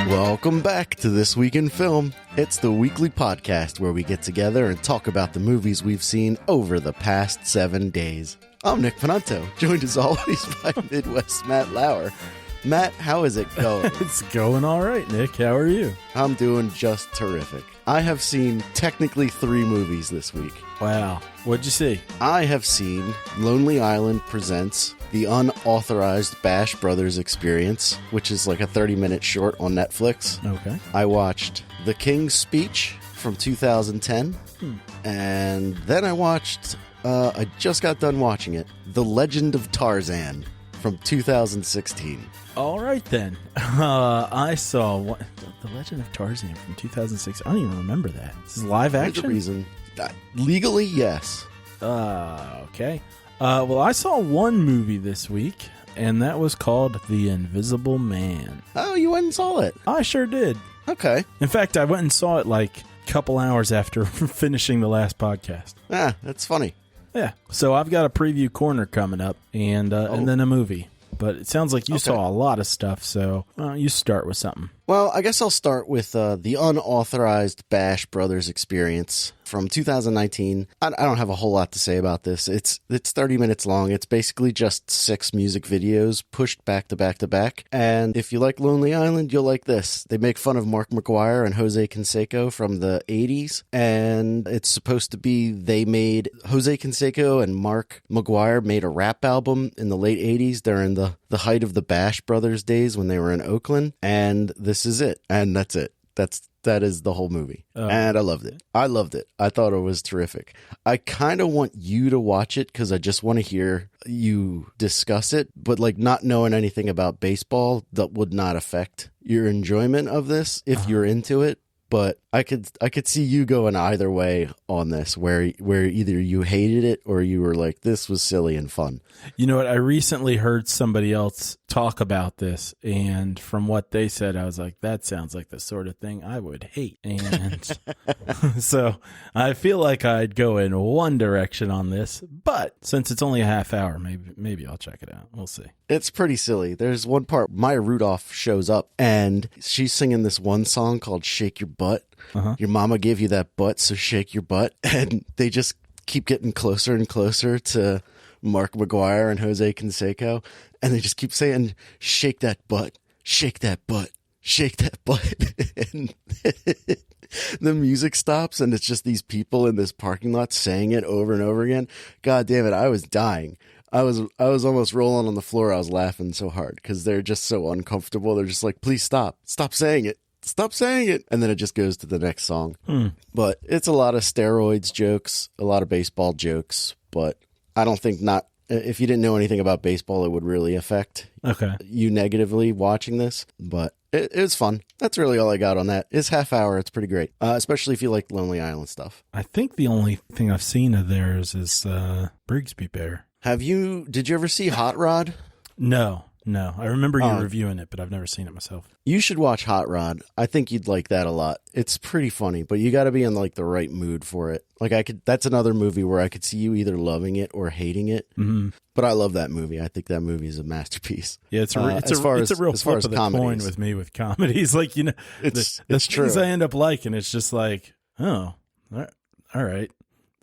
Welcome back to This Week in Film. It's the weekly podcast where we get together and talk about the movies we've seen over the past 7 days. I'm Nick Panunto, joined as always by Midwest Matt Lauer. Matt, how is it going? It's going all right, Nick. How are you? I'm doing just terrific. I have seen technically 3 movies this week. Wow. What'd you see? I have seen Lonely Island Presents The Unauthorized Bash Brothers Experience, which is like a 30-minute short on Netflix. Okay. I watched The King's Speech from 2010. And then I watched, I just got done watching it, The Legend of Tarzan from 2016. All right, then. I saw The Legend of Tarzan from 2006. I don't even remember that. This is live action? The reason. Legally, yes. Okay. Well, I saw one movie this week, and that was called The Invisible Man. Oh, you went and saw it? I sure did. Okay. In fact, I went and saw it like a couple hours after finishing the last podcast. Ah, that's funny. Yeah. So I've got a preview corner coming up, and then a movie. But it sounds like you saw a lot of stuff, so you start with something. Well, I guess I'll start with the Unauthorized Bash Brothers Experience from 2019. I don't have a whole lot to say about this. It's 30 minutes long. It's basically just 6 music videos pushed back to back to back. And if you like Lonely Island, you'll like this. They make fun of Mark McGuire and Jose Canseco from the 80s. And it's supposed to be Jose Canseco and Mark McGuire made a rap album in the late 80s during the height of the Bash Brothers days when they were in Oakland. And this is it. And that's it. That is the whole movie. And I loved it. I thought it was terrific. I kind of want you to watch it because I just want to hear you discuss it, but like not knowing anything about baseball, that would not affect your enjoyment of this if you're into it. But I could see you going either way on this, where either you hated it or you were like, this was silly and fun. You know what? I recently heard somebody else talk about this, and from what they said, I was like, that sounds like the sort of thing I would hate. And so I feel like I'd go in one direction on this, but since it's only a half hour, maybe I'll check it out. We'll see. It's pretty silly. There's one part, Maya Rudolph shows up, and she's singing this one song called Shake Your Butt. Your mama gave you that butt, so shake your butt. And they just keep getting closer and closer to Mark McGuire and Jose Canseco, and they just keep saying, shake that butt, shake that butt, shake that butt. And the music stops, and it's just these people in this parking lot saying it over and over again. God damn it, I was dying. I was almost rolling on the floor. I was laughing so hard because they're just so uncomfortable. They're just like, please stop saying it. Stop saying it. And then it just goes to the next song. But it's a lot of steroids jokes, a lot of baseball jokes, but I don't think if you didn't know anything about baseball, it would really affect you negatively watching this. But it was fun. That's really all I got on that. It's half hour. It's pretty great, especially if you like Lonely Island stuff. I think the only thing I've seen of theirs is Brigsby Bear. Did you ever see Hot Rod? No. I remember you reviewing it, but I've never seen it myself. You should watch Hot Rod. I think you'd like that a lot. It's pretty funny, but you got to be in like the right mood for it. Like that's another movie where I could see you either loving it or hating it. Mm-hmm. But I love that movie. I think that movie is a masterpiece. Yeah, it's a real flip of the coin with me with comedies. Like, you know, it's true. Things I end up liking, it's just like, oh, all right.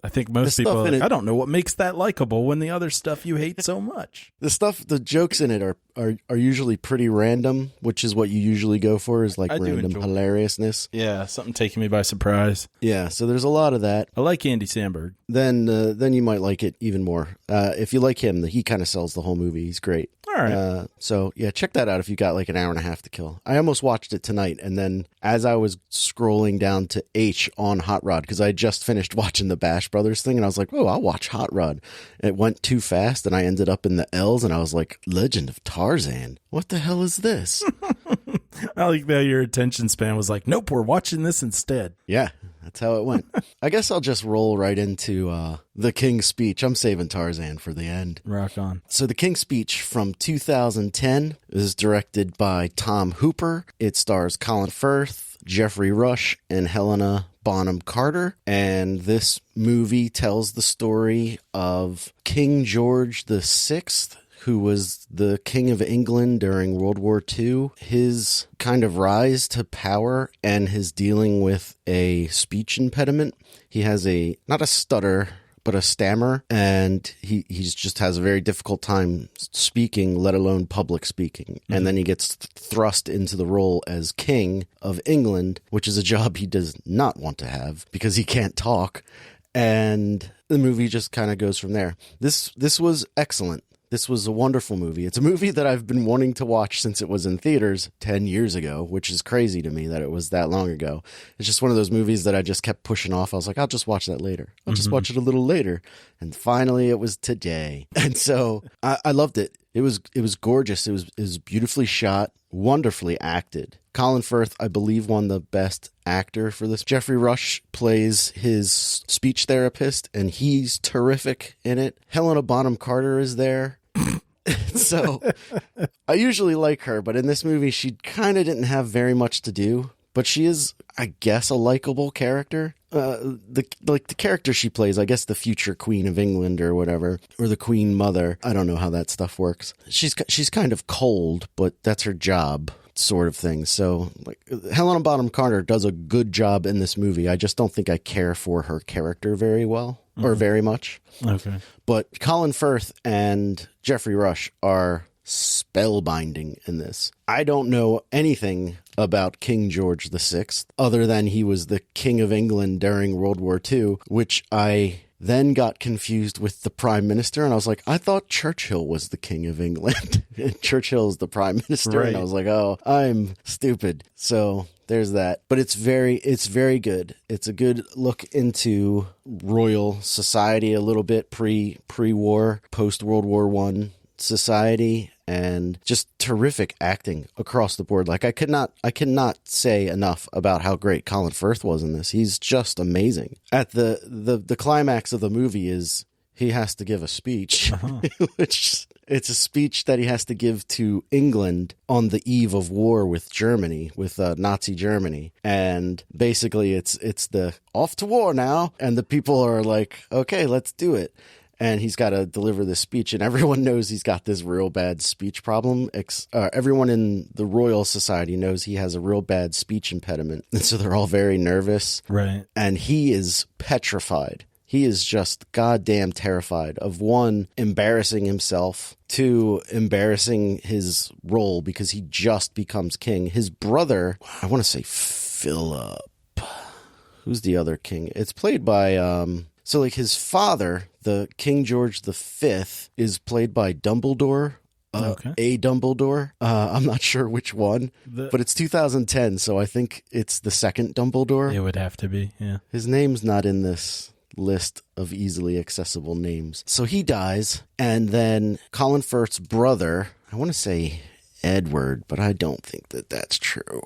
I think most people are like, I don't know what makes that likable when the other stuff you hate so much. The jokes in it are usually pretty random, which is what you usually go for, is like random hilariousness. Yeah, something taking me by surprise. Yeah, so there's a lot of that. I like Andy Samberg. Then you might like it even more. If you like him, he kind of sells the whole movie. He's great. All right. So yeah, check that out if you got like an hour and a half to kill. I almost watched it tonight, and then as I was scrolling down to H on Hot Rod, because I just finished watching the Bash Brothers thing, and I was like, oh, I'll watch Hot Rod. It went too fast, and I ended up in the L's, and I was like, Legend of Tarzan. What the hell is this? I like that your attention span was like, nope, we're watching this instead. Yeah, that's how it went. I guess I'll just roll right into The King's Speech. I'm saving Tarzan for the end. Rock on. So The King's Speech from 2010 is directed by Tom Hooper. It stars Colin Firth, Jeffrey Rush, and Helena Bonham Carter, and this movie tells the story of King George VI, who was the King of England during World War II, his kind of rise to power and his dealing with a speech impediment. He has not a stutter, but a stammer, and he just has a very difficult time speaking, let alone public speaking. Mm-hmm. And then he gets thrust into the role as King of England, which is a job he does not want to have because he can't talk. And the movie just kind of goes from there. This was excellent. This was a wonderful movie. It's a movie that I've been wanting to watch since it was in theaters 10 years ago, which is crazy to me that it was that long ago. It's just one of those movies that I just kept pushing off. I was like, I'll just watch that later. I'll just watch it a little later. And finally, it was today. And so I loved it. It was gorgeous. It was beautifully shot, wonderfully acted. Colin Firth, I believe, won the best actor for this. Jeffrey Rush plays his speech therapist, and he's terrific in it. Helena Bonham Carter is there. So I usually like her, but in this movie, she kind of didn't have very much to do. But she is, I guess, a likable character. The character she plays, I guess the future Queen of England or whatever, or the Queen Mother. I don't know how that stuff works. She's kind of cold, but that's her job, sort of thing. So, like, Helena Bonham Carter does a good job in this movie. I just don't think I care for her character very well or very much. Okay. But Colin Firth and Jeffrey Rush are spellbinding in this. I don't know anything about King George VI other than he was the King of England during World War II, which I then got confused with the Prime Minister, and I was like, I thought Churchill was the King of England. Churchill is the Prime Minister, right. And I was like, oh, I'm stupid. So there's that. But it's very good. It's a good look into royal society a little bit, pre-war, post-World War I society, and just terrific acting across the board. Like I cannot say enough about how great Colin Firth was in this. He's just amazing. At the climax of the movie is he has to give a speech, which it's a speech that he has to give to England on the eve of war with Germany, with Nazi Germany. And basically it's the off to war now. And the people are like, okay, let's do it. And he's got to deliver this speech, and everyone knows he's got this real bad speech problem. Everyone in the Royal Society knows he has a real bad speech impediment, and so they're all very nervous. Right. And he is petrified. He is just goddamn terrified of, one, embarrassing himself, two, embarrassing his role because he just becomes king. His brother, I want to say Philip. Who's the other king? It's played by... So, like, his father, the King George V, is played by Dumbledore, a Dumbledore. I'm not sure which one, but it's 2010, so I think it's the second Dumbledore. It would have to be, yeah. His name's not in this list of easily accessible names. So he dies, and then Colin Firth's brother, I want to say Edward, but I don't think that that's true.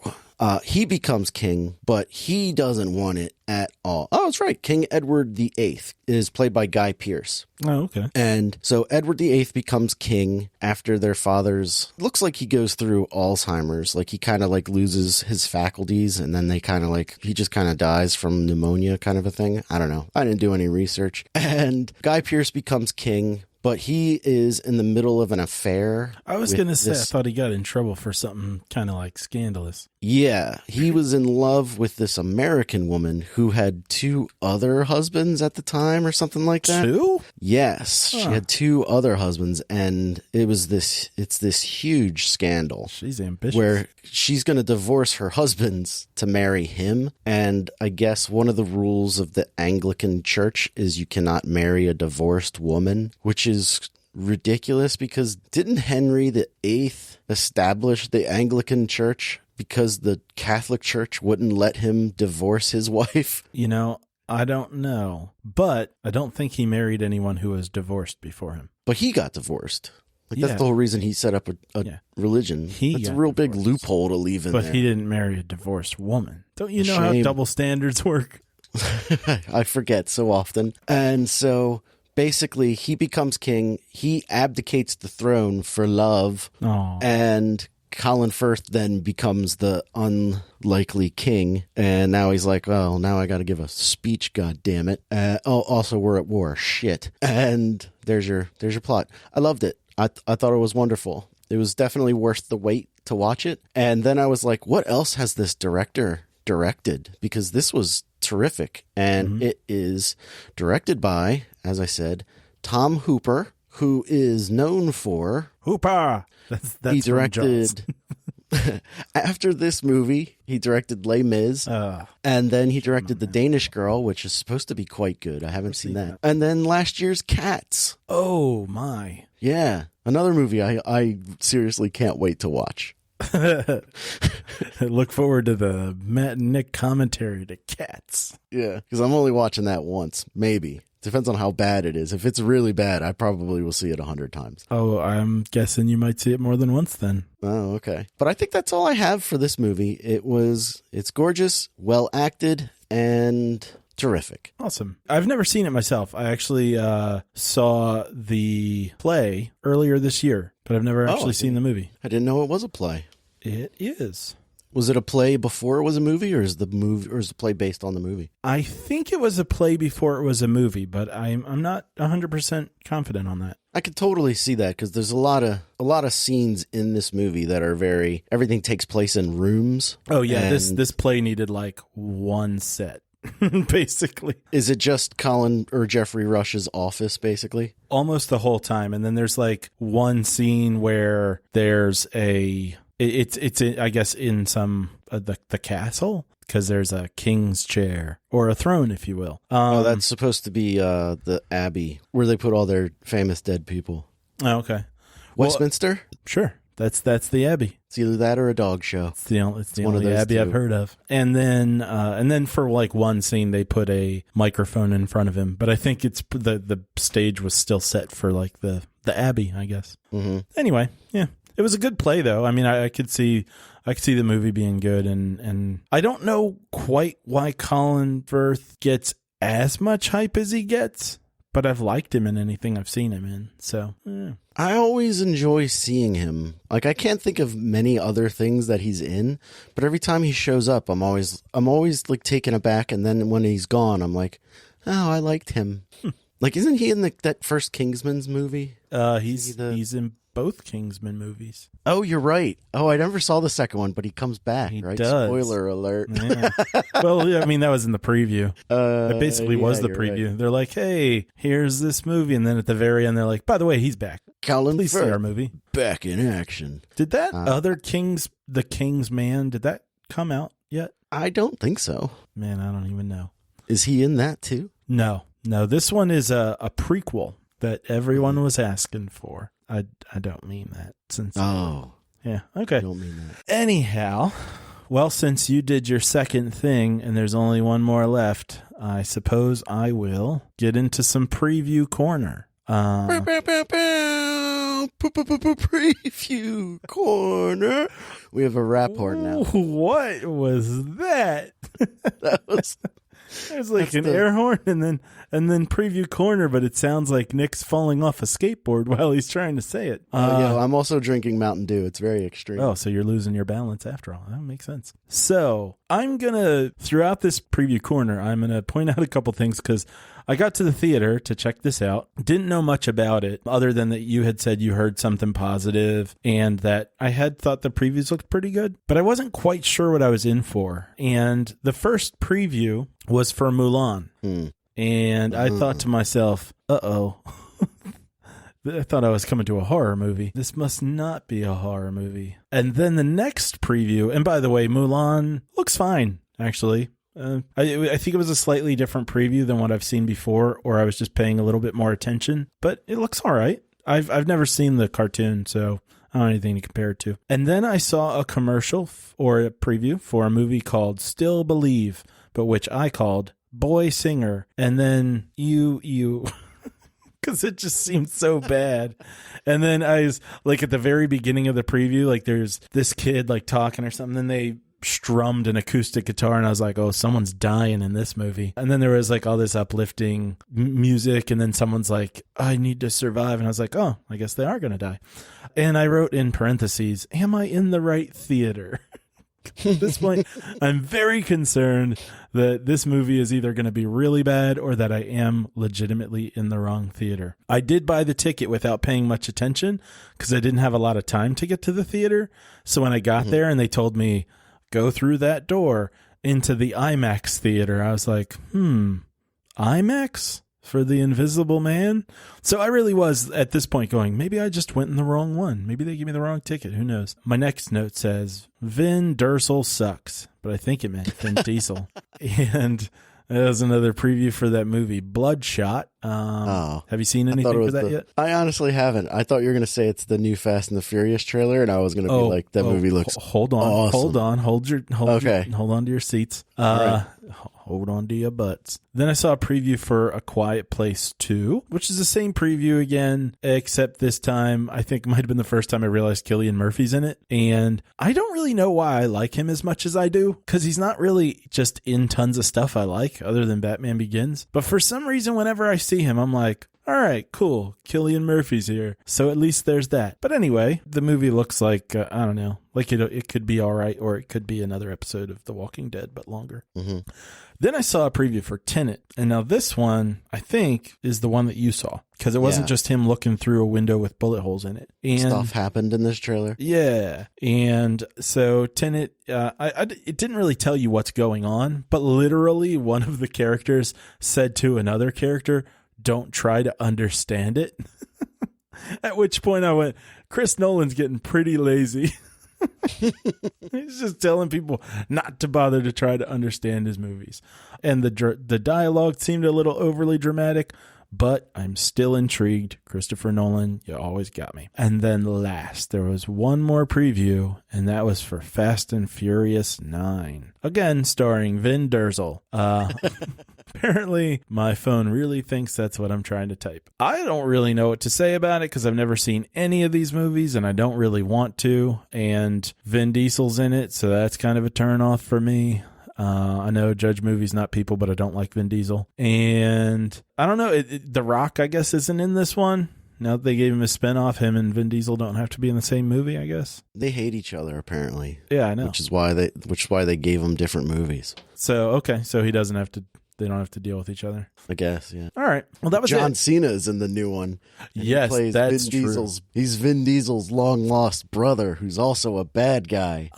He becomes king, but he doesn't want it at all. Oh, that's right. King Edward VIII is played by Guy Pearce. Oh, okay. And so Edward VIII becomes king after their father's... Looks like he goes through Alzheimer's. Like he kind of like loses his faculties, and then they kind of like... He just kind of dies from pneumonia kind of a thing. I don't know. I didn't do any research. And Guy Pearce becomes king, but he is in the middle of an affair. I was going to say, I thought he got in trouble for something kind of like scandalous. Yeah, he was in love with this American woman who had two other husbands at the time or something like that. Two? Yes, She had two other husbands, and it's this huge scandal. She's ambitious. Where she's going to divorce her husbands to marry him, and I guess one of the rules of the Anglican Church is you cannot marry a divorced woman, which is ridiculous because didn't Henry VIII establish the Anglican Church because the Catholic Church wouldn't let him divorce his wife? You know, I don't know, but I don't think he married anyone who was divorced before him. But he got divorced. Like that's the whole reason he set up a religion. That's a real big loophole to leave in there. But he didn't marry a divorced woman. Don't you know how double standards work? I forget so often. And so... Basically, he becomes king. He abdicates the throne for love. Aww. And Colin Firth then becomes the unlikely king, and now he's like, well, now I got to give a speech, god damn it. Also, we're at war. Shit. And there's your plot. I loved it. I thought it was wonderful. It was definitely worth the wait to watch it. And then I was like, what else has this director directed? Because this was terrific. And it is directed by, as I said, Tom Hooper, who is known for... Hooper! That's he directed... After this movie, he directed Les Mis, and then he directed The Danish Girl, which is supposed to be quite good. I haven't seen that. And then last year's Cats. Oh, my. Yeah, another movie I seriously can't wait to watch. Look forward to the Matt and Nick commentary to Cats. Yeah, because I'm only watching that once, maybe. Depends on how bad it is. If it's really bad, I probably will see it 100 times. Oh, I'm guessing you might see it more than once then. Oh, okay. But I think that's all I have for this movie. It's gorgeous, well acted, and terrific. Awesome. I've never seen it myself. I actually saw the play earlier this year, but I've never actually seen the movie. I didn't know it was a play. It is. Was it a play before it was a movie, or is the play based on the movie? I think it was a play before it was a movie, but I'm not 100% confident on that. I could totally see that because there's a lot of scenes in this movie that are everything takes place in rooms. Oh yeah, this play needed like one set. Basically. Is it just Colin or Jeffrey Rush's office, basically? Almost the whole time. And then there's like one scene where there's it's I guess in some the castle, because there's a king's chair or a throne, if you will. That's supposed to be the Abbey where they put all their famous dead people. Oh, okay. Westminster? Well, sure. That's the Abbey. It's either that or a dog show. It's the only Abbey I've heard of. And then for like one scene, they put a microphone in front of him. But I think it's the stage was still set for like the Abbey, I guess. Mm-hmm. Anyway, yeah. It was a good play, though. I mean, I could see the movie being good, and I don't know quite why Colin Firth gets as much hype as he gets, but I've liked him in anything I've seen him in. So, yeah. I always enjoy seeing him. Like, I can't think of many other things that he's in, but every time he shows up, I'm always like taken aback, and then when he's gone, I'm like, oh, I liked him. Like, isn't he in that first Kingsman's movie? He's in both Kingsman movies. Oh, you're right. Oh, I never saw the second one, but he comes back, he right? Does. Spoiler alert. Yeah. Well, yeah, I mean, that was in the preview. It basically was the preview. Right. They're like, hey, here's this movie. And then at the very end, they're like, by the way, he's back. Please see our movie. Back in action. Did that other The King's Man, did that come out yet? I don't think so. Man, I don't even know. Is he in that too? No. This one is a prequel that everyone was asking for. I don't mean that. Yeah, okay. I don't mean that. Anyhow, well, since you did your second thing and there's only one more left, I suppose I will get into some preview corner. Preview corner. We have a rap horn now. What was that? That was... There's like an air horn and then preview corner, but it sounds like Nick's falling off a skateboard while he's trying to say it. Yeah, I'm also drinking Mountain Dew. It's very extreme. Oh, so you're losing your balance after all. That makes sense. So I'm going to, throughout this preview corner, I'm going to point out a couple things because I got to the theater to check this out. Didn't know much about it other than that you had said you heard something positive and that I had thought the previews looked pretty good, but I wasn't quite sure what I was in for. And the first preview was for Mulan. And I thought to myself, uh-oh. I thought I was coming to a horror movie. This must not be a horror movie. And then the next preview, and by the way, Mulan looks fine, actually. I think it was a slightly different preview than what I've seen before, or I was just paying a little bit more attention, but it looks all right. I've never seen the cartoon, so I don't have anything to compare it to. And then I saw a commercial or a preview for a movie called Still Believe, but which I called Boy Singer. And then you because it just seemed so bad. And then I was like at the very beginning of the preview, like there's this kid like talking or something, and strummed an acoustic guitar, and I was like, oh, someone's dying in this movie. And then there was like all this uplifting music, and then someone's like, I need to survive. And I was like, oh, I guess they are going to die. And I wrote in parentheses, am I in the right theater? At this point, I'm very concerned that this movie is either going to be really bad or that I am legitimately in the wrong theater. I did buy the ticket without paying much attention because I didn't have a lot of time to get to the theater. So when I got there and they told me, go through that door into the IMAX theater, I was like, IMAX? For The Invisible Man? So I really was at this point going, maybe I just went in the wrong one. Maybe they gave me the wrong ticket. Who knows? My next note says, Vin Diesel sucks. But I think it meant Vin Diesel. And that was another preview for that movie, Bloodshot. Have you seen anything for that yet? I honestly haven't. I thought you were going to say it's the new Fast and the Furious trailer, and I was going to be like, that movie looks hold on, awesome. hold on, hold on to your seats. Right. Hold on to your butts. Then I saw a preview for A Quiet Place 2, which is the same preview again, except this time I think it might have been the first time I realized Cillian Murphy's in it. And I don't really know why I like him as much as I do, because he's not really just in tons of stuff I like other than Batman Begins. But for some reason, whenever I see him, I'm like, all right, cool. Cillian Murphy's here. So at least there's that. But anyway, the movie looks like, I don't know, like it could be all right, or it could be another episode of The Walking Dead, but longer. Mm-hmm. Then I saw a preview for Tenet. And now this one, I think, is the one that you saw. Because it wasn't just him looking through a window with bullet holes in it. And stuff happened in this trailer. Yeah. And so Tenet, it didn't really tell you what's going on, but literally one of the characters said to another character, don't try to understand it. At which point I went, Chris Nolan's getting pretty lazy. He's just telling people not to bother to try to understand his movies. And the dialogue seemed a little overly dramatic, but I'm still intrigued. Christopher Nolan, you always got me. And then last, there was one more preview, and that was for Fast and Furious 9. Again, starring Vin Diesel. Apparently, my phone really thinks that's what I'm trying to type. I don't really know what to say about it because I've never seen any of these movies, and I don't really want to. And Vin Diesel's in it, so that's kind of a turnoff for me. I know judge movies, not people, but I don't like Vin Diesel. And I don't know, The Rock, I guess, isn't in this one. Now that they gave him a spinoff, him and Vin Diesel don't have to be in the same movie, I guess. They hate each other, apparently. Yeah, I know. Which is why they gave him different movies. So, okay, so they don't have to deal with each other. I guess, yeah. All right. Well, that was John Cena's in the new one. Yes, that's true. He's Vin Diesel's long-lost brother, who's also a bad guy.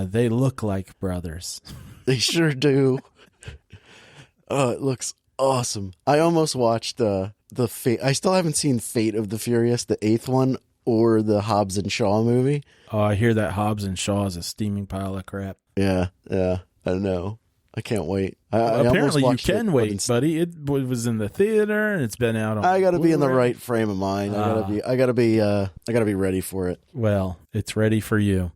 They look like brothers. They sure do. Oh, it looks awesome. I almost watched the Fate. I still haven't seen Fate of the Furious, the 8th one, or the Hobbs and Shaw movie. Oh, I hear that Hobbs and Shaw is a steaming pile of crap. Yeah, I know. I can't wait. Apparently you can wait, buddy. It was in the theater and it's been out on I got to Blubrry. be in the right frame of mind. I got to be ready for it. Well, it's ready for you.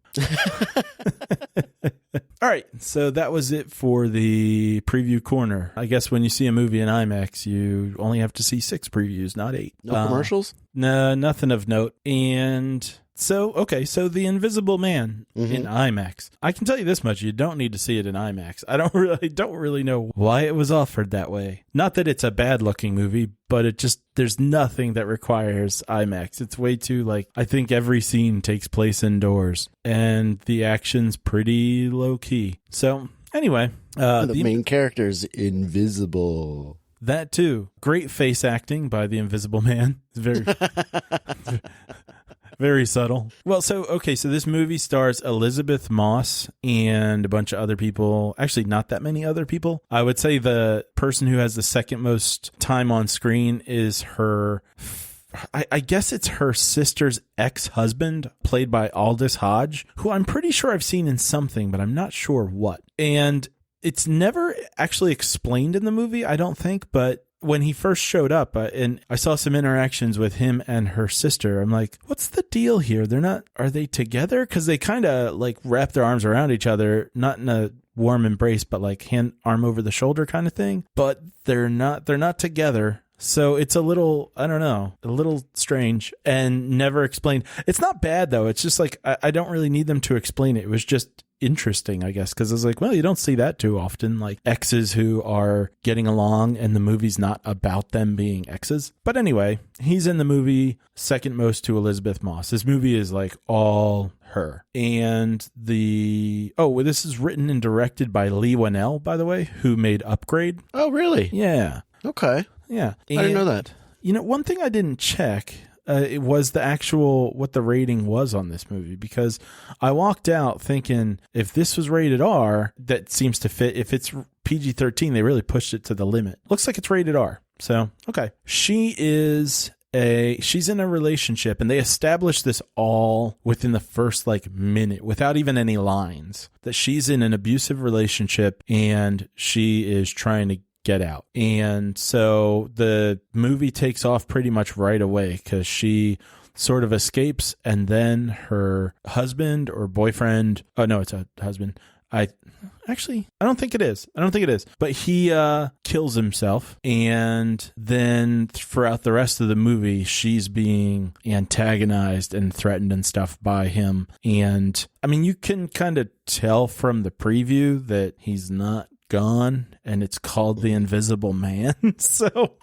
All right, so that was it for the preview corner. I guess when you see a movie in IMAX, you only have to see 6 previews, not 8. No commercials? No, nothing of note. And so The Invisible Man in IMAX. I can tell you this much: you don't need to see it in IMAX. I don't really know why it was offered that way. Not that it's a bad-looking movie, but there's nothing that requires IMAX. It's way too, I think every scene takes place indoors, and the action's pretty low-key. So, anyway. The main character's invisible. That, too. Great face acting by the Invisible Man. It's very... Very subtle. Well, so this movie stars Elizabeth Moss and a bunch of other people. Actually, not that many other people. I would say the person who has the second most time on screen is her... I guess it's her sister's ex-husband, played by Aldous Hodge, who I'm pretty sure I've seen in something, but I'm not sure what. And it's never actually explained in the movie, I don't think, but... when he first showed up, and I saw some interactions with him and her sister, I'm like, what's the deal here? Are they together? Because they kind of wrap their arms around each other, not in a warm embrace, but arm over the shoulder kind of thing. But they're not together. So it's a little, I don't know, a little strange and never explained. It's not bad though. It's just I don't really need them to explain it. It was just interesting, I guess, because I was like, well, you don't see that too often, like exes who are getting along and the movie's not about them being exes. But anyway, he's in the movie second most to Elizabeth Moss. This movie is like all her. And this is written and directed by Lee Winnell, by the way, who made Upgrade. Oh, really? Yeah. Okay. Yeah. I didn't know that. You know, one thing I didn't check it was the actual what the rating was on this movie, because I walked out thinking if this was rated R, that seems to fit. If it's PG-13, they really pushed it to the limit. Looks like it's rated R. So, okay. She's in a relationship, and they established this all within the first minute without even any lines, that she's in an abusive relationship and she is trying to get out. And so the movie takes off pretty much right away because she sort of escapes, and then her husband or boyfriend, oh no, it's a husband. I don't think it is. But he kills himself, and then throughout the rest of the movie, she's being antagonized and threatened and stuff by him. And I mean, you can kind of tell from the preview that he's not gone, and it's called The Invisible Man. So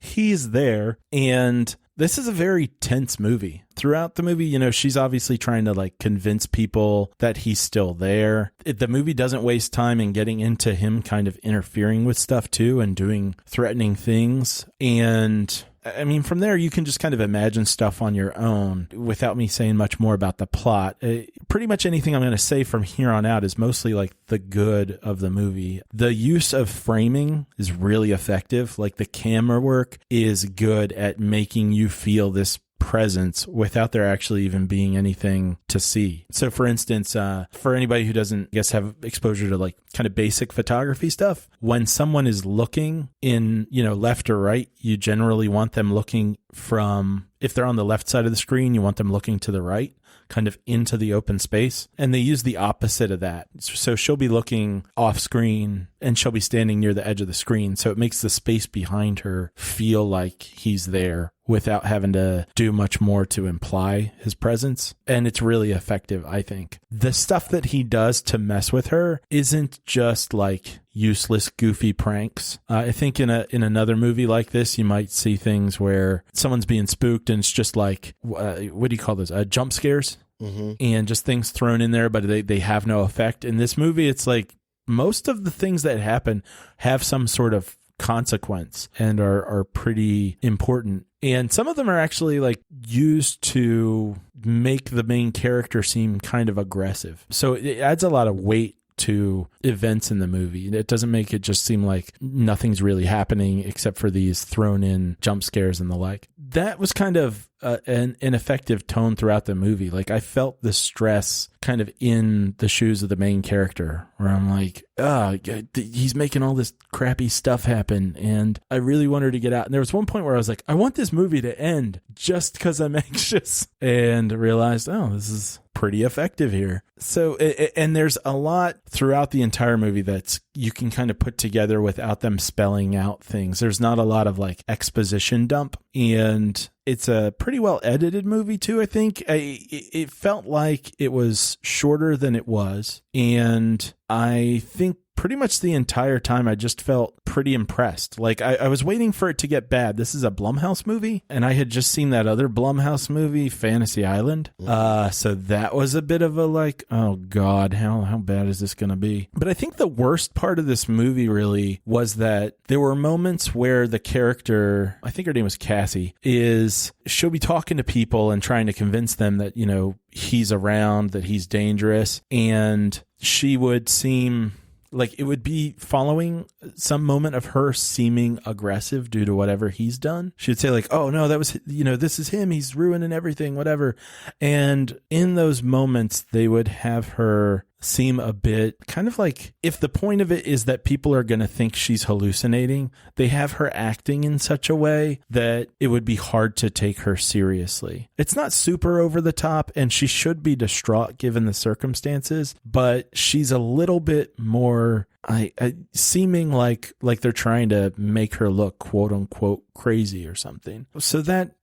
he's there, and this is a very tense movie. Throughout the movie, you know, she's obviously trying to convince people that he's still there. The movie doesn't waste time in getting into him kind of interfering with stuff too and doing threatening things. And I mean, from there, you can just kind of imagine stuff on your own without me saying much more about the plot. Pretty much anything I'm going to say from here on out is mostly the good of the movie. The use of framing is really effective. The camera work is good at making you feel this presence without there actually even being anything to see. So for instance, for anybody who doesn't, I guess, have exposure to kind of basic photography stuff, when someone is looking in, left or right, you generally want them looking from, if they're on the left side of the screen, you want them looking to the right, kind of into the open space. And they use the opposite of that. So she'll be looking off screen and she'll be standing near the edge of the screen. So it makes the space behind her feel like he's there without having to do much more to imply his presence. And it's really effective, I think. The stuff that he does to mess with her isn't just useless, goofy pranks. I think in another movie like this, you might see things where someone's being spooked and it's just what do you call those? Jump scares? Mm-hmm. And just things thrown in there, but they have no effect. In this movie, it's most of the things that happen have some sort of consequence and are pretty important. And some of them are actually used to make the main character seem kind of aggressive. So it adds a lot of weight to events in the movie. It doesn't make it just seem like nothing's really happening except for these thrown in jump scares and the like. That was kind of an effective tone throughout the movie. I felt the stress kind of in the shoes of the main character, where I'm he's making all this crappy stuff happen and I really want her to get out. And there was one point where I was I want this movie to end just because I'm anxious, and realized, this is pretty effective here. So, and there's a lot throughout the entire movie that's you can kind of put together without them spelling out things. There's not a lot of exposition dump, and it's a pretty well edited movie too, I think. It felt like it was shorter than it was, and I think pretty much the entire time I just felt pretty impressed. I was waiting for it to get bad. This is a Blumhouse movie, and I had just seen that other Blumhouse movie, Fantasy Island. So that was a bit of a oh God, how bad is this going to be? But I think the worst part of this movie really was that there were moments where the character, I think her name was Cassie, she'll be talking to people and trying to convince them that, he's around, that he's dangerous, and she would seem it would be following some moment of her seeming aggressive due to whatever he's done. She'd say oh no, that was, this is him. He's ruining everything, whatever. And in those moments, they would have her seem a bit kind of if the point of it is that people are going to think she's hallucinating, they have her acting in such a way that it would be hard to take her seriously. It's not super over the top, and she should be distraught given the circumstances, but she's a little bit more seeming like they're trying to make her look quote unquote crazy or something. So that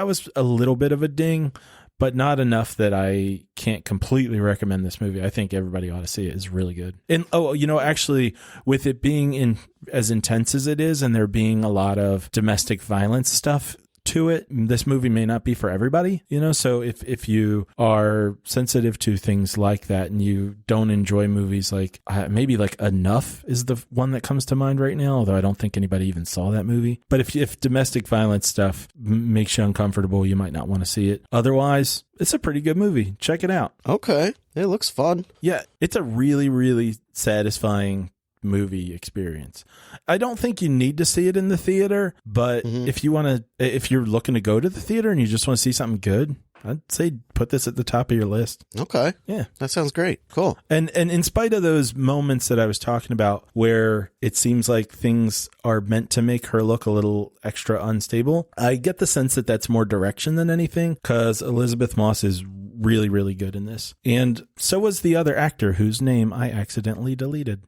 was a little bit of a ding. but not enough that I can't completely recommend this movie. I think everybody ought to see it. It's really good. And actually, with it being as intense as it is, and there being a lot of domestic violence stuff to it, this movie may not be for everybody, so if you are sensitive to things like that and you don't enjoy movies like maybe like Enough is the one that comes to mind right now, although I don't think anybody even saw that movie. But if domestic violence stuff makes you uncomfortable, you might not want to see it. Otherwise, it's a pretty good movie. Check it out. Okay. It looks fun. Yeah, it's a really, really satisfying movie experience. I don't think you need to see it in the theater, but if you're looking to go to the theater and you just want to see something good, I'd say put this at the top of your list. Okay. Yeah. That sounds great. Cool. And in spite of those moments that I was talking about where it seems like things are meant to make her look a little extra unstable, I get the sense that that's more direction than anything, because Elizabeth Moss is really, really good in this. And so was the other actor whose name I accidentally deleted.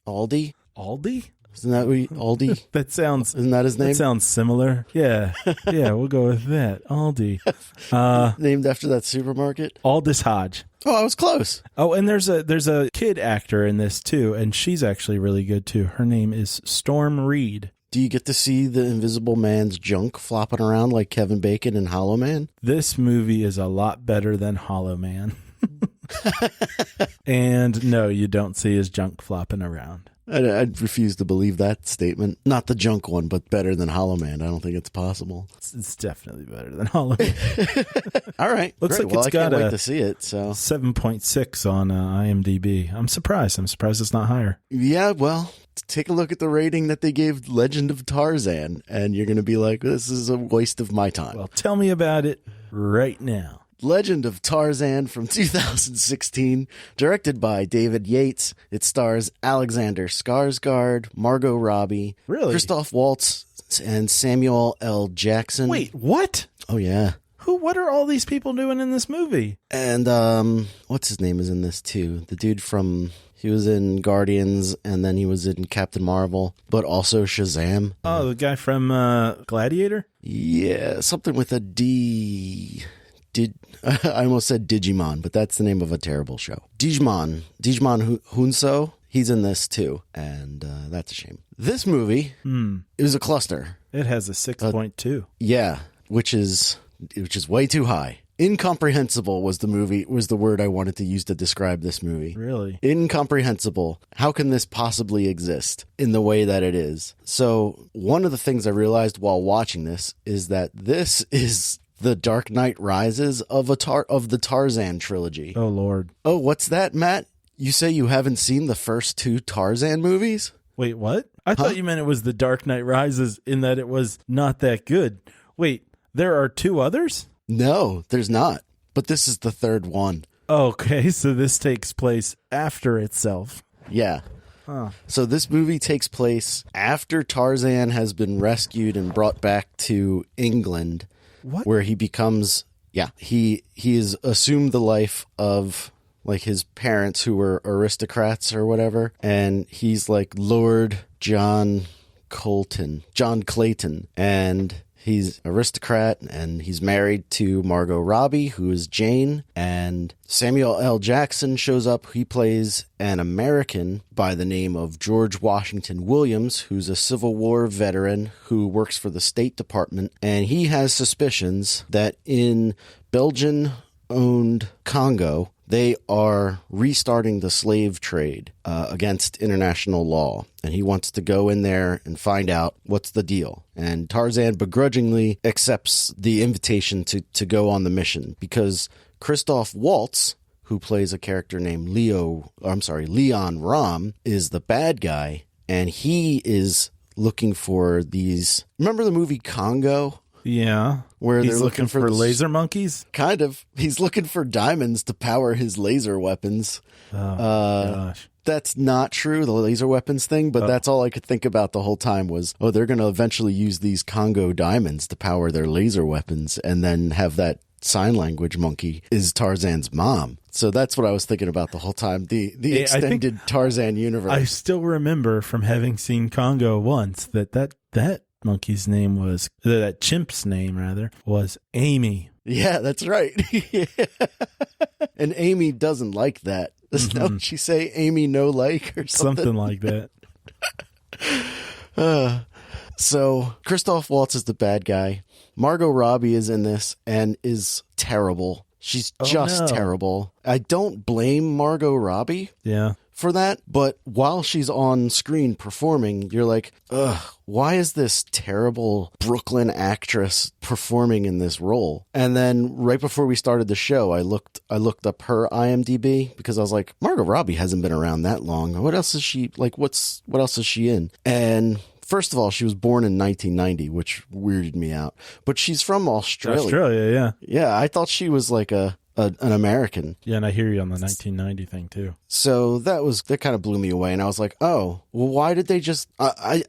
Aldi? Isn't that Aldi? That sounds... Isn't that his name? That sounds similar. Yeah. Yeah, we'll go with that. Aldi. Named after that supermarket? Aldous Hodge. Oh, I was close. Oh, and there's a kid actor in this too, and she's actually really good too. Her name is Storm Reed. Do you get to see the Invisible Man's junk flopping around like Kevin Bacon in Hollow Man? This movie is a lot better than Hollow Man. And no, you don't see his junk flopping around. I'd refuse to believe that statement. Not the junk one, but better than Hollow Man. I don't think it's possible. It's definitely better than Hollow Man. All right. Looks great. like it's got wait to see it. So 7.6 on IMDb. I'm surprised it's not higher. Yeah, well, take a look at the rating that they gave Legend of Tarzan, and you're going to be like, this is a waste of my time. Well, tell me about it right now. Legend of Tarzan from 2016, directed by David Yates. It stars Alexander Skarsgård, Margot Robbie, really? Christoph Waltz, and Samuel L. Jackson. Wait, what? Oh, yeah. What are all these people doing in this movie? And what's his name is in this, too? The dude from... He was in Guardians, and then he was in Captain Marvel, but also Shazam. Oh, the guy from Gladiator? Yeah, something with a D... I almost said Digimon, but that's the name of a terrible show. Digimon Hunso, he's in this too, and that's a shame. This movie it was a cluster. It has a 6.2. Yeah, which is way too high. Incomprehensible was the word I wanted to use to describe this movie. Really? Incomprehensible. How can this possibly exist in the way that it is? So one of the things I realized while watching this is that this is the Dark Knight Rises of the Tarzan trilogy. Oh, Lord. Oh, what's that, Matt? You say you haven't seen the first two Tarzan movies? Wait, what? I thought you meant it was the Dark Knight Rises in that it was not that good. Wait, there are two others? No, there's not. But this is the third one. Okay, so this takes place after itself. Yeah. Huh. So this movie takes place after Tarzan has been rescued and brought back to England. What? Where he becomes, he has assumed the life of like his parents who were aristocrats or whatever, and he's like Lord John Clayton, and he's aristocrat, and he's married to Margot Robbie, who is Jane, and Samuel L. Jackson shows up. He plays an American by the name of George Washington Williams, who's a Civil War veteran who works for the State Department, and he has suspicions that in Belgian-owned Congo, they are restarting the slave trade against international law. And he wants to go in there and find out what's the deal. And Tarzan begrudgingly accepts the invitation to go on the mission because Christoph Waltz, who plays a character named Leon Rom, is the bad guy. And he is looking for these... Remember the movie Congo? Yeah. Where he's they're looking for laser monkeys? Kind of. He's looking for diamonds to power his laser weapons. Oh, gosh. That's not true, the laser weapons thing, but that's all I could think about the whole time was, they're going to eventually use these Congo diamonds to power their laser weapons and then have that sign language monkey is Tarzan's mom. So that's what I was thinking about the whole time. The extended Tarzan universe. I still remember from having seen Congo once that monkey's name was, that chimp's name rather, was Amy. Yeah, that's right. And Amy doesn't like that. Doesn't that what she say? Amy no like or something? Something like that. So Christoph Waltz is the bad guy. Margot Robbie is in this and is terrible. She's just terrible. I don't blame Margot Robbie for that, but while she's on screen performing, you're like, ugh, why is this terrible Brooklyn actress performing in this role? And then right before we started the show, I looked up her IMDb because I was like, Margot Robbie hasn't been around that long. What else is she like? What else is she in? And first of all, she was born in 1990, which weirded me out. But she's from Australia. Australia, yeah. Yeah, I thought she was like an American. Yeah, and I hear you on the 1990 thing too. So that kind of blew me away, and I was like, oh, well, why did they just? I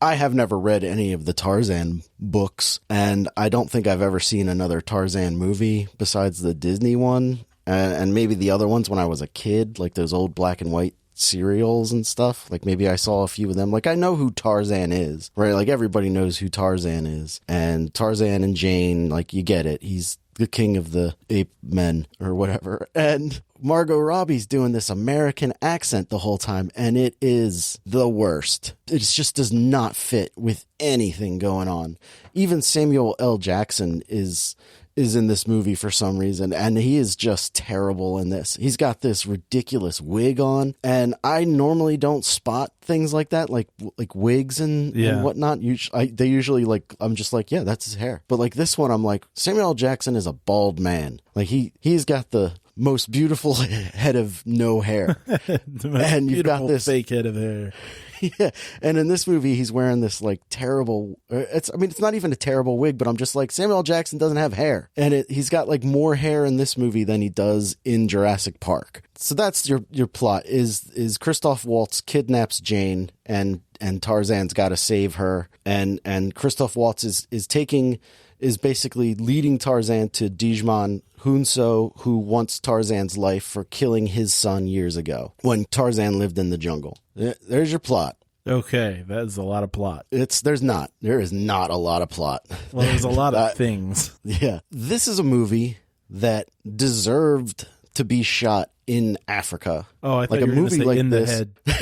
have never read any of the Tarzan books, and I don't think I've ever seen another Tarzan movie besides the Disney one, and maybe the other ones when I was a kid, like those old black and white serials and stuff. Like maybe I saw a few of them. Like I know who Tarzan is, right? Like everybody knows who Tarzan is, and Tarzan and Jane, like you get it. He's the king of the ape men or whatever. And Margot Robbie's doing this American accent the whole time, and it is the worst. It just does not fit with anything going on. Even Samuel L. Jackson is in this movie for some reason, and he is just terrible in this. He's got this ridiculous wig on, and I normally don't spot things like that, like wigs and whatnot. They usually like, I'm just like, yeah, that's his hair. But like this one, I'm like, Samuel L. Jackson is a bald man. Like he's got the most beautiful head of no hair, and you've got this fake head of hair. Yeah, and in this movie, he's wearing this like terrible. It's not even a terrible wig, but I'm just like, Samuel L. Jackson doesn't have hair, and he's got like more hair in this movie than he does in Jurassic Park. So that's your plot: is Christoph Waltz kidnaps Jane, and Tarzan's got to save her, and Christoph Waltz is basically leading Tarzan to Dijman Hunso, who wants Tarzan's life for killing his son years ago when Tarzan lived in the jungle. There's your plot. Okay, that is a lot of plot. There is not a lot of plot. Well, there's a lot of things. Yeah. This is a movie that deserved to be shot in Africa. Oh, I thought like you were a movie like in this. the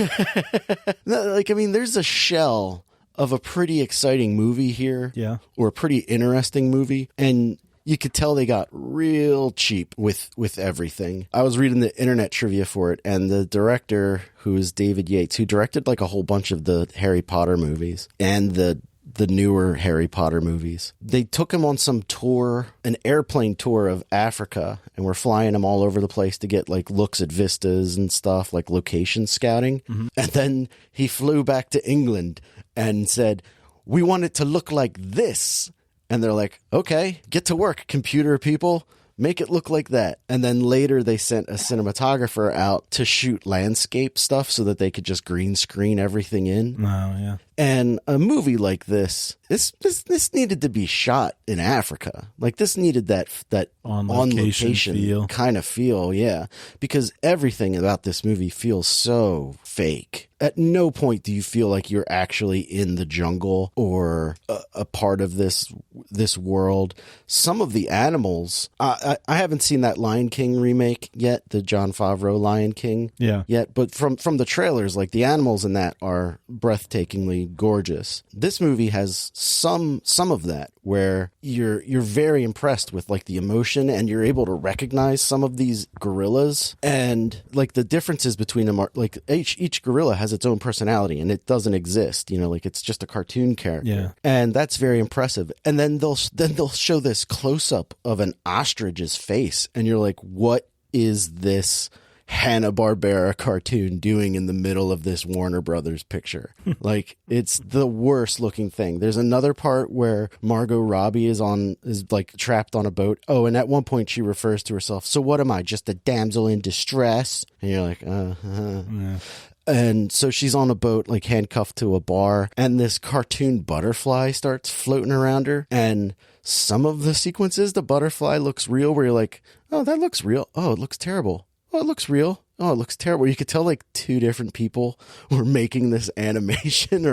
head. Like, I mean, there's a shell of a pretty exciting movie here. Yeah. Or a pretty interesting movie. And you could tell they got real cheap with everything. I was reading the internet trivia for it, and the director, who is David Yates, who directed like a whole bunch of the Harry Potter movies and the newer Harry Potter movies, they took him on some tour, an airplane tour of Africa, and we're flying him all over the place to get like looks at vistas and stuff, like location scouting. Mm-hmm. And then he flew back to England and said, "We want it to look like this." And they're like, okay, get to work, computer people. Make it look like that. And then later they sent a cinematographer out to shoot landscape stuff so that they could just green screen everything in. Oh, yeah. And a movie like this needed to be shot in Africa. Like this needed that on location kind of feel, yeah. Because everything about this movie feels so fake. At no point do you feel like you're actually in the jungle or a part of this world. Some of the animals, I haven't seen that Lion King remake yet, the Jon Favreau Lion King yet, but from the trailers, like the animals in that are breathtakingly gorgeous. This movie has some of that where you're very impressed with like the emotion, and you're able to recognize some of these gorillas, and like the differences between them are like each gorilla has its own personality, and it doesn't exist, like it's just a cartoon character, and that's very impressive. And then they'll show this close up of an ostrich's face, and you're like, what is this Hanna-Barbera cartoon doing in the middle of this Warner Brothers picture? Like, it's the worst looking thing. There's another part where Margot Robbie is like trapped on a boat. Oh, and at one point she refers to herself, so what am I, just a damsel in distress? And you're like, yeah. And so she's on a boat, like handcuffed to a bar, and this cartoon butterfly starts floating around her. And some of the sequences, the butterfly looks real, where you're like, oh, that looks real. Oh, it looks terrible. Oh, it looks real. oh, it looks terrible. You could tell like two different people were making this animation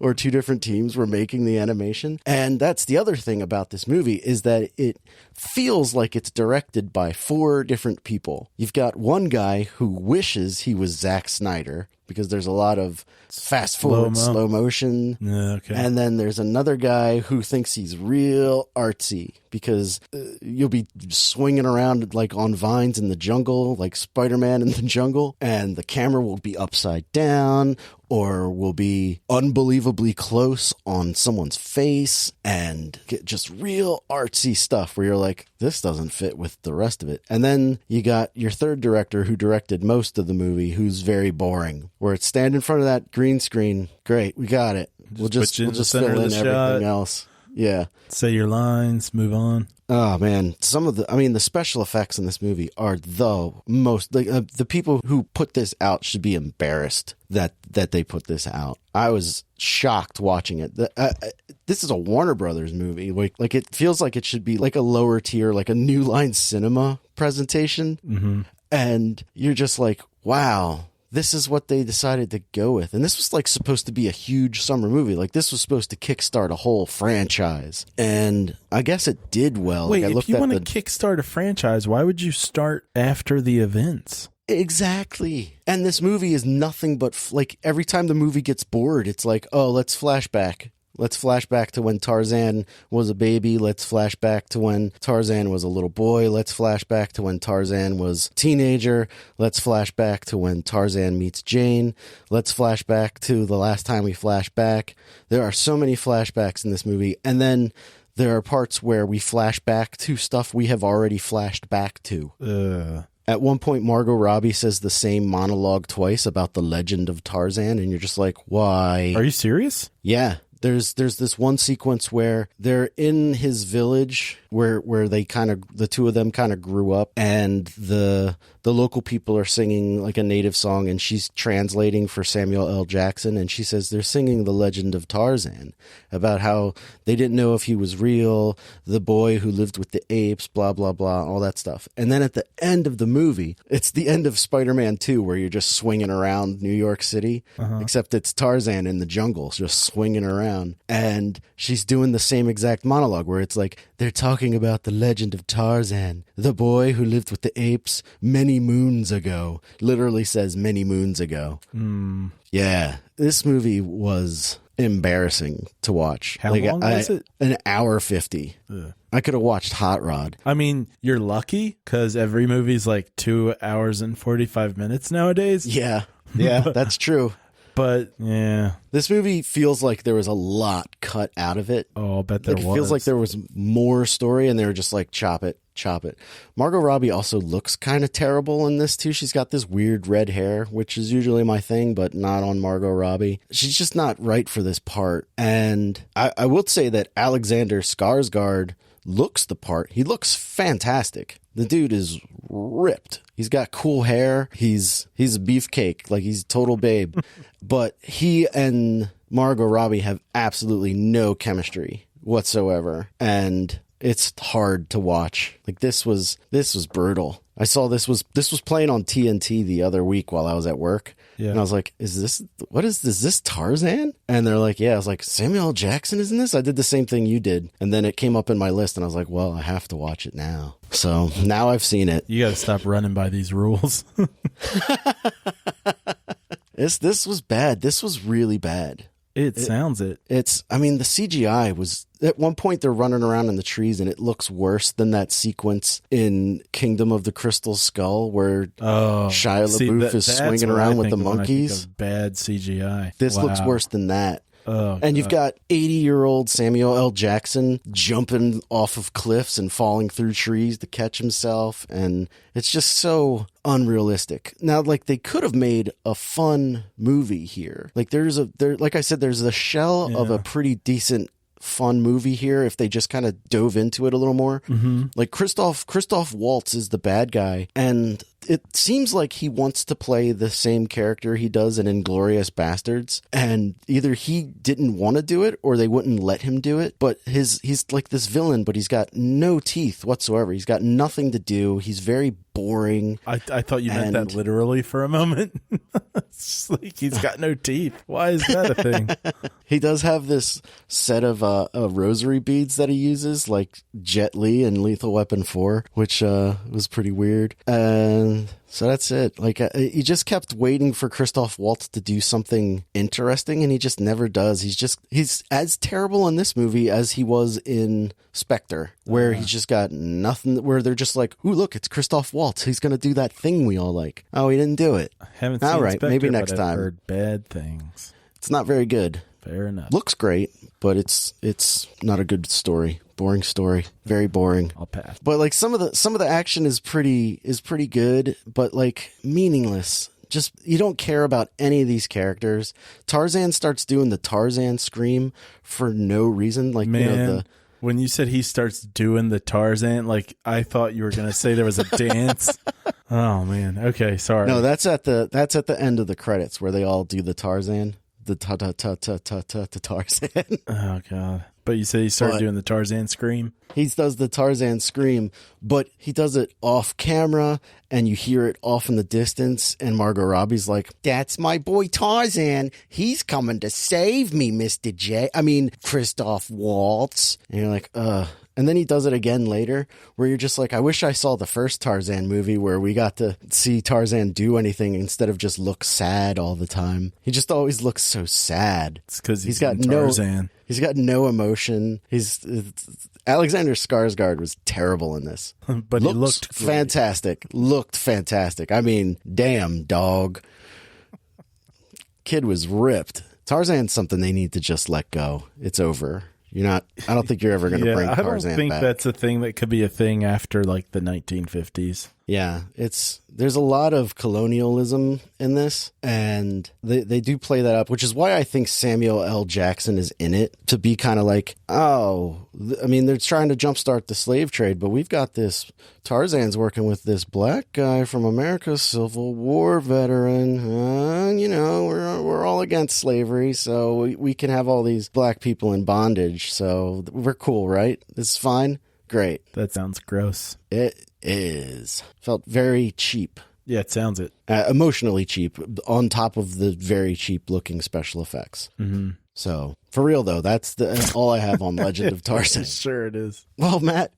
or two different teams were making the animation. And that's the other thing about this movie is that it feels like it's directed by four different people. You've got one guy who wishes he was Zack Snyder because there's a lot of fast forward, slow motion. Okay. And then there's another guy who thinks he's real artsy because you'll be swinging around like on vines in the jungle, like Spider-Man in the jungle, and the camera will be upside down or will be unbelievably close on someone's face and get just real artsy stuff where you're like, this doesn't fit with the rest of it. And then you got your third director who directed most of the movie who's very boring, where it's stand in front of that green screen. Great, we got it. We'll just fill in everything else. Yeah. Say your lines, move on. Oh man, the special effects in this movie are the most, like the people who put this out should be embarrassed that they put this out. I was shocked watching it. This is a Warner Brothers movie. Like it feels like it should be like a lower tier, like a New Line Cinema presentation. Mm-hmm. And you're just like, wow. This is what they decided to go with. And this was like supposed to be a huge summer movie. Like this was supposed to kickstart a whole franchise. And I guess it did well. Wait, like, if you want to kickstart a franchise, why would you start after the events? Exactly. And this movie is nothing but like every time the movie gets bored, it's like, oh, let's flashback. Let's flash back to when Tarzan was a baby. Let's flash back to when Tarzan was a little boy. Let's flash back to when Tarzan was a teenager. Let's flash back to when Tarzan meets Jane. Let's flash back to the last time we flash back. There are so many flashbacks in this movie. And then there are parts where we flash back to stuff we have already flashed back to. At one point, Margot Robbie says the same monologue twice about the legend of Tarzan. And you're just like, why? Are you serious? Yeah. There's this one sequence where they're in his village where they the two of them kind of grew up, and the local people are singing like a native song, and she's translating for Samuel L. Jackson, and she says they're singing the legend of Tarzan about how they didn't know if he was real, the boy who lived with the apes, blah, blah, blah, all that stuff. And then at the end of the movie, it's the end of Spider-Man 2 where you're just swinging around New York City, except it's Tarzan in the jungle just swinging around. And she's doing the same exact monologue where it's like, they're talking about the legend of Tarzan, the boy who lived with the apes many moons ago. Literally says many moons ago. Yeah, this movie was embarrassing to watch. How long was it? An hour 50. Ugh. I could have watched Hot Rod. I mean, you're lucky because every movie's like 2 hours and 45 minutes nowadays. Yeah, that's true. But, yeah. This movie feels like there was a lot cut out of it. Oh, I bet there was. It feels like there was more story, and they were just like, chop it. Margot Robbie also looks kind of terrible in this, too. She's got this weird red hair, which is usually my thing, but not on Margot Robbie. She's just not right for this part. And I will say that Alexander Skarsgård looks the part. He looks fantastic. The dude is ripped. He's got cool hair. He's a beefcake. Like, he's a total babe. But he and Margot Robbie have absolutely no chemistry whatsoever. And it's hard to watch. Like, this was brutal. I saw this was playing on TNT the other week while I was at work. Yeah. And I was like, is this Tarzan? And they're like, yeah. I was like, Samuel L. Jackson is in this? I did the same thing you did. And then it came up in my list, and I was like, well, I have to watch it now. So now I've seen it. You got to stop running by these rules. This was bad. This was really bad. Sounds it. The CGI was, at one point they're running around in the trees and it looks worse than that sequence in Kingdom of the Crystal Skull where Shia LaBeouf is swinging around with the monkeys. Bad CGI. This looks worse than that. Oh, and you've got 80-year-old Samuel L. Jackson jumping off of cliffs and falling through trees to catch himself. And it's just so unrealistic. Now, like, they could have made a fun movie here. Like, like I said, there's the shell of a pretty decent fun movie here if they just kind of dove into it a little more. Mm-hmm. Like, Christoph Waltz is the bad guy, and it seems like he wants to play the same character he does in Inglourious Bastards, and either he didn't want to do it or they wouldn't let him do it. But he's like this villain, but he's got no teeth whatsoever. He's got nothing to do. He's very boring. I thought you meant that literally for a moment. It's like he's got no teeth. Why is that a thing? He does have this set of rosary beads that he uses, like Jet Li in Lethal Weapon 4, which was pretty weird. And so that's it. Like, he just kept waiting for Christoph Waltz to do something interesting, and he just never does. He's as terrible in this movie as he was in Spectre, where he's just got nothing, where they're just like, ooh, look, it's Christoph Waltz. He's going to do that thing we all like. Oh, he didn't do it. I haven't seen all right, Spectre, maybe next but time. I've heard bad things. It's not very good. Fair enough. Looks great, but it's not a good story. Boring story. Very boring. I'll pass. But like some of the action is pretty good, but like meaningless. Just, you don't care about any of these characters. Tarzan starts doing the Tarzan scream for no reason. Like, man, you know, when you said he starts doing the Tarzan, like I thought you were going to say there was a dance. Oh man. Okay. Sorry. No, that's at the end of the credits where they all do the Tarzan. The Tarzan. Oh god! But you said he started doing the Tarzan scream. He does the Tarzan scream, but he does it off camera, and you hear it off in the distance. And Margot Robbie's like, "That's my boy Tarzan. He's coming to save me, Christoph Waltz." And you're like, ugh. And then he does it again later, where you're just like, I wish I saw the first Tarzan movie where we got to see Tarzan do anything instead of just look sad all the time. He just always looks so sad. It's because he's got Tarzan. He's got no emotion. Alexander Skarsgård was terrible in this, but he looked fantastic. Looked fantastic. I mean, damn, dog. Kid was ripped. Tarzan's something they need to just let go. It's over. I don't think you're ever going to bring Tarzan back. I don't think that's a thing that could be a thing after like the 1950s. Yeah, there's a lot of colonialism in this, and they do play that up, which is why I think Samuel L. Jackson is in it, to be kind of like, they're trying to jumpstart the slave trade, but we've got this, Tarzan's working with this black guy from America, Civil War veteran, we're all against slavery, so we can have all these black people in bondage, so we're cool, right? This is fine? Great. That sounds gross. It is. Felt very cheap. Yeah, it sounds it. Emotionally cheap, on top of the very cheap looking special effects. Mm-hmm. So, for real though, that's all I have on Legend of Tarzan. Sure it is. Well, Matt,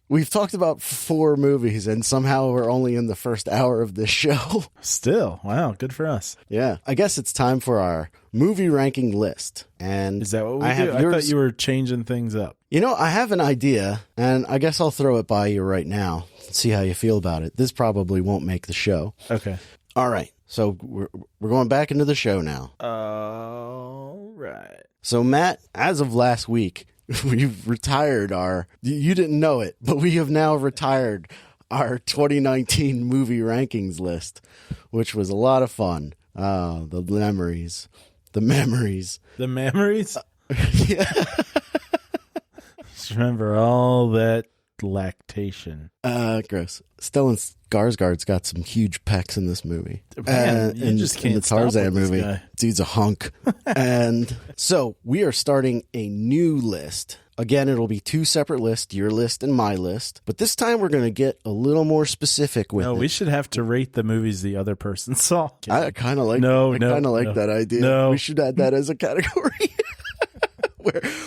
we've talked about 4 movies, and somehow we're only in the first hour of this show. Still, wow, good for us. Yeah, I guess it's time for our movie ranking list. And is that what we do? I thought you were changing things up. I have an idea, and I guess I'll throw it by you right now. See how you feel about it. This probably won't make the show. Okay. All right. So we're going back into the show now. All right. So Matt, as of last week, we've retired you didn't know it, but we have now retired our 2019 movie rankings list, which was a lot of fun. The memories. The memories? Yeah. Just remember all that lactation. Gross. Stellan Skarsgård's got some huge pecs in this movie. Man, you just can't in the Tarzan movie. Dude's a hunk. And so we are starting a new list. Again, it'll be 2 separate lists, your list and my list. But this time we're going to get a little more specific with it. We should have to rate the movies the other person saw. I kind of like that idea. No. We should add that as a category.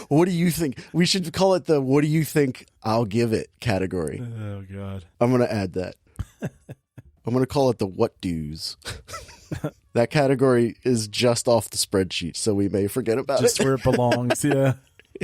What do you think? We should call it the "What do you think I'll give it" category. Oh God! I'm going to add that. I'm going to call it the "What Do's." That category is just off the spreadsheet, so we may forget about just where it belongs. Yeah.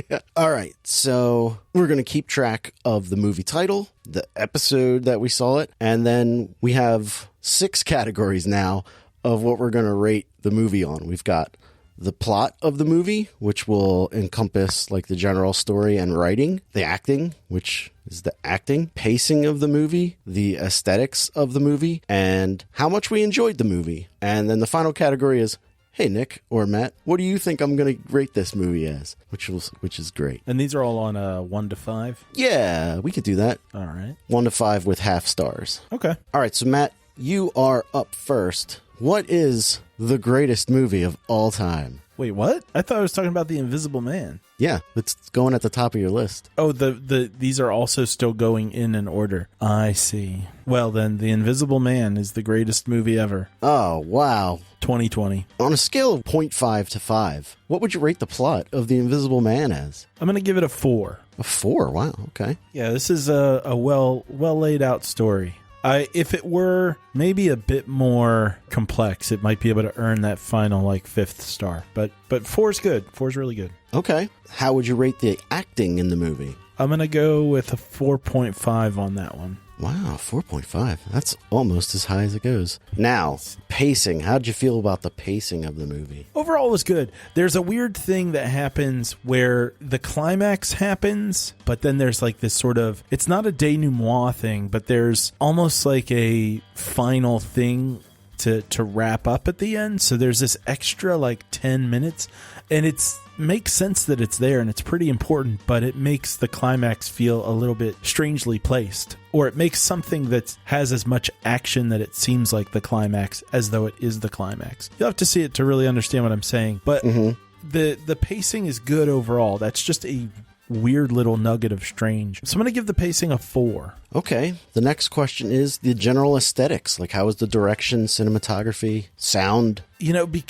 Yeah. All right. So we're going to keep track of the movie title, the episode that we saw it, and then we have 6 categories now of what we're going to rate the movie on. We've got the plot of the movie, which will encompass like the general story and writing, the acting, which is the acting, pacing of the movie, the aesthetics of the movie, and how much we enjoyed the movie. And then the final category is, hey, Nick or Matt, what do you think I'm going to rate this movie as? Which is great. And these are all on a 1 to 5? Yeah, we could do that. All right. 1 to 5 with half stars. Okay. All right, so Matt, you are up first. What is the greatest movie of all time? Wait, what? I thought I was talking about The Invisible Man. Yeah, it's going at the top of your list. Oh, these are also still going in an order. I see. Well, then, The Invisible Man is the greatest movie ever. Oh, wow. 2020. On a scale of 0.5 to 5, what would you rate the plot of The Invisible Man as? I'm going to give it a 4. A 4? Wow, okay. Yeah, this is a well laid out story. If it were maybe a bit more complex, it might be able to earn that final 5th star. But 4's good. 4's really good. Okay. How would you rate the acting in the movie? I'm going to go with a 4.5 on that one. Wow, 4.5. That's almost as high as it goes. Now, pacing. How'd you feel about the pacing of the movie? Overall, it was good. There's a weird thing that happens where the climax happens, but then there's this sort of, it's not a denouement thing, but there's almost a final thing to wrap up at the end. So there's this extra 10 minutes, and it's makes sense that it's there and it's pretty important, but it makes the climax feel a little bit strangely placed, or it makes something that has as much action that it seems like the climax as though it is the climax. You'll have to see it to really understand what I'm saying, but the pacing is good overall. That's just a weird little nugget of strange. So I'm going to give the pacing a 4. Okay. The next question is the general aesthetics. How is the direction, cinematography, sound?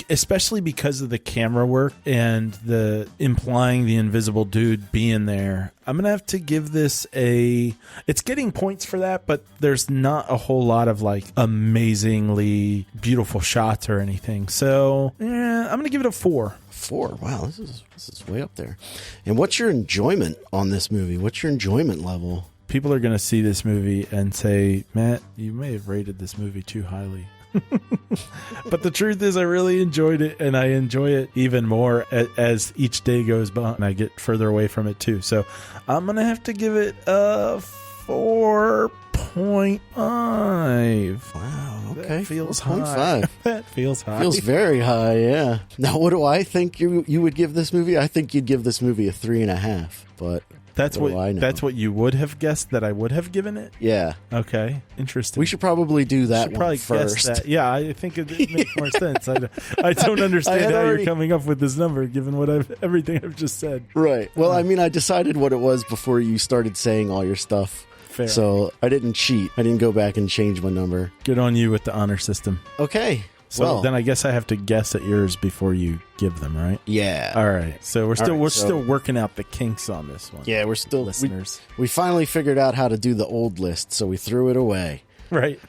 Especially because of the camera work and the implying the invisible dude being there, I'm going to have to give this it's getting points for that, but there's not a whole lot of amazingly beautiful shots or anything. So I'm going to give it a 4. 4. Wow, this is way up there. And what's your enjoyment on this movie? What's your enjoyment level? People are going to see this movie and say, Matt, you may have rated this movie too highly. But the truth is I really enjoyed it, and I enjoy it even more as each day goes by and I get further away from it too. So I'm going to have to give it a 4.5. Wow, okay. That feels high. That feels high. Feels very high, yeah. Now, what do I think you would give this movie? I think you'd give this movie a 3.5, but that's what you would have guessed that I would have given it? Yeah. Okay, interesting. We should probably do that one first. That. Yeah, I think it makes more sense. I don't understand how you're coming up with this number, given everything I've just said. Right. Well, I decided what it was before you started saying all your stuff. Fair. So I didn't cheat. I didn't go back and change my number. Good on you with the honor system. Okay. So then I guess I have to guess at yours before you give them, right? Yeah. All right. So we're still working out the kinks on this one. Yeah, we're still listeners. We finally figured out how to do the old list, so we threw it away. Right.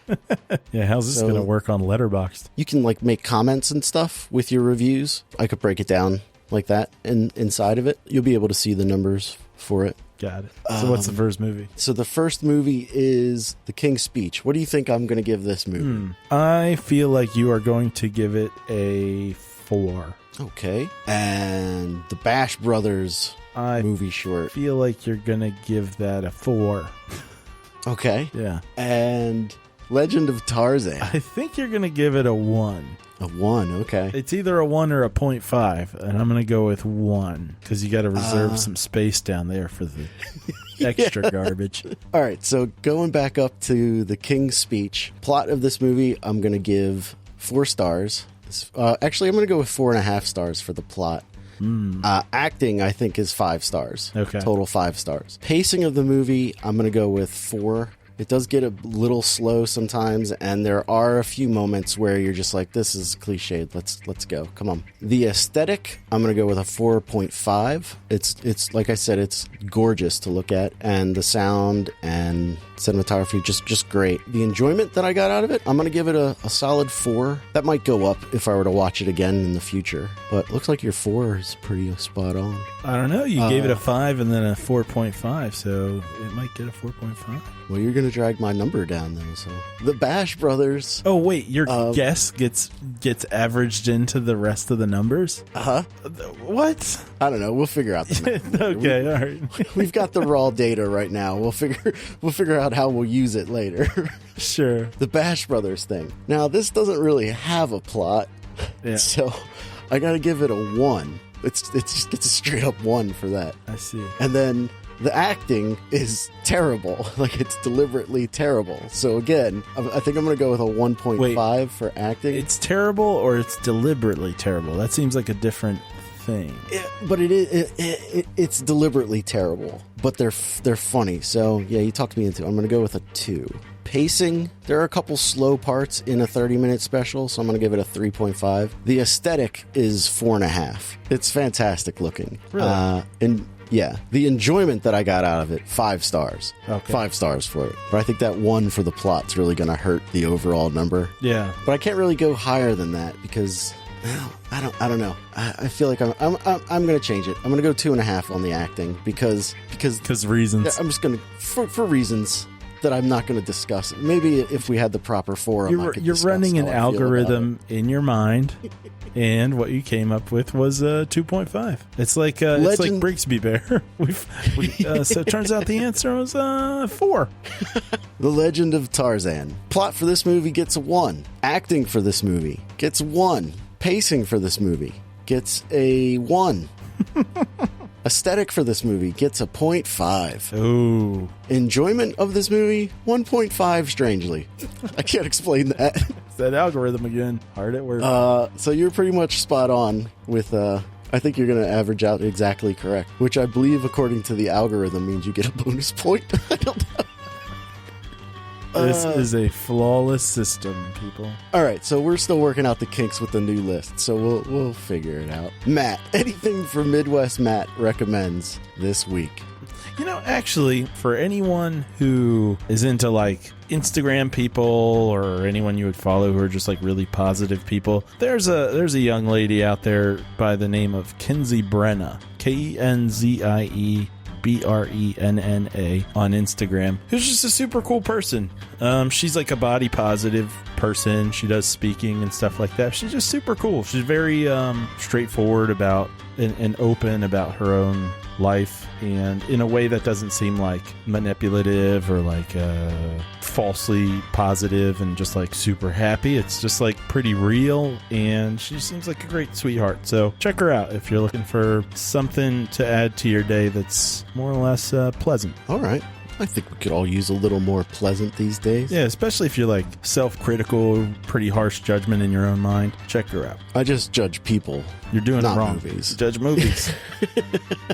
Yeah, how's this going to work on Letterboxd? You can make comments and stuff with your reviews. I could break it down like that, and inside of it, you'll be able to see the numbers for it. Got it. So what's the first movie? So the first movie is The King's Speech. What do you think I'm going to give this movie? I feel like you are going to give it a 4. Okay. And the Bash Brothers movie short. I feel like you're going to give that a 4. Okay. Yeah. And Legend of Tarzan. I think you're going to give it a 1. A 1, okay. It's either a 1 or a 0.5, and I'm going to go with 1 because you got to reserve some space down there for the extra garbage. All right, so going back up to The King's Speech, plot of this movie, I'm going to give 4 stars. Actually, I'm going to go with 4.5 stars for the plot. Acting, I think, is 5 stars. Okay. Total 5 stars. Pacing of the movie, I'm going to go with 4. It does get a little slow sometimes, and there are a few moments where you're just like, this is cliched. Let's go. Come on. The aesthetic, I'm going to go with a 4.5. It's like I said, it's gorgeous to look at, and the sound and cinematography just great. The enjoyment that I got out of it, I'm going to give it a solid 4. That might go up if I were to watch it again in the future, but looks like your 4 is pretty spot on. I don't know. You gave it a 5 and then a 4.5, so it might get a 4.5. Well, you're going to drag my number down, though. So the Bash Brothers. Oh, wait. Your guess gets averaged into the rest of the numbers? Uh-huh. What? I don't know. We'll figure out the number. Okay, all right. We've got the raw data right now. We'll figure out how we'll use it later. Sure. The Bash Brothers thing. Now, this doesn't really have a plot, so I got to give it a 1. It's just a straight up 1 for that. I see. And then the acting is terrible. Like, it's deliberately terrible. So again, I think I'm going to go with a 1.5 for acting. It's terrible or it's deliberately terrible? That seems like a different thing. But it's deliberately terrible. But they're funny. So yeah, you talked me into it. I'm going to go with a 2. Pacing, there are a couple slow parts in a 30-minute special, so I'm going to give it a 3.5. The aesthetic is 4.5. It's fantastic looking. Really? And yeah, the enjoyment that I got out of it, 5 stars. Okay. 5 stars for it. But I think that 1 for the plot's really going to hurt the overall number. Yeah. But I can't really go higher than that because, well, I don't know. I feel like I'm going to change it. I'm going to go 2.5 on the acting because reasons. Yeah, I'm just going to for reasons that I'm not going to discuss. Maybe if we had the proper forum, you're running an algorithm in your mind, and what you came up with was 2.5. It's like Brigsby Bear. So it turns out the answer was 4. The Legend of Tarzan. Plot for this movie gets a 1. Acting for this movie gets 1. Pacing for this movie gets a 1. Aesthetic for this movie gets a 0.5. Ooh. Enjoyment of this movie, 1.5, strangely. I can't explain that. It's that algorithm again. Hard at work. So you're pretty much spot on with, I think you're going to average out exactly correct, which I believe, according to the algorithm, means you get a bonus point. I don't know. This is a flawless system, people. All right, so we're still working out the kinks with the new list, so we'll figure it out. Matt, anything for Midwest Matt recommends this week? You know, actually, for anyone who is into like Instagram people or anyone you would follow who are just like really positive people, there's a young lady out there by the name of Kenzie Brenna, Kenzie Brenna on Instagram, who's just a super cool person. She's like a body positive person. She does speaking and stuff like that. She's just super cool. She's very straightforward about and open about her own life, and in a way that doesn't seem like manipulative or like falsely positive and just like super happy. It's just like pretty real, and she seems like a great sweetheart. So check her out if you're looking for something to add to your day that's more or less pleasant. All right. I think we could all use a little more pleasant these days. Yeah, especially if you're like self-critical, pretty harsh judgment in your own mind. Check her out. I just judge people. You're doing not it wrong. Movies. Judge movies.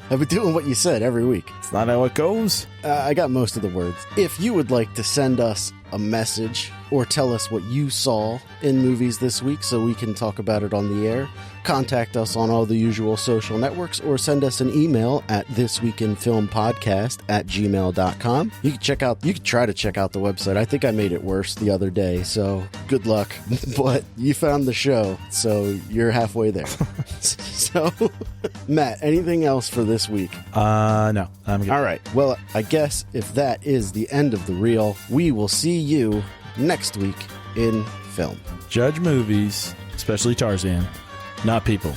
I've been doing what you said every week. It's not how it goes. I got most of the words. If you would like to send us a message or tell us what you saw in movies this week so we can talk about it on the air, contact us on all the usual social networks or send us an email at thisweekinfilmpodcast@gmail.com. You can try to check out the website. I think I made it worse the other day, so good luck. But you found the show, so you're halfway there. So, Matt, anything else for this week? No, I'm good. All right. Well, I guess if that is the end of the reel, we will see you next week in film. Judge movies, especially Tarzan, not people.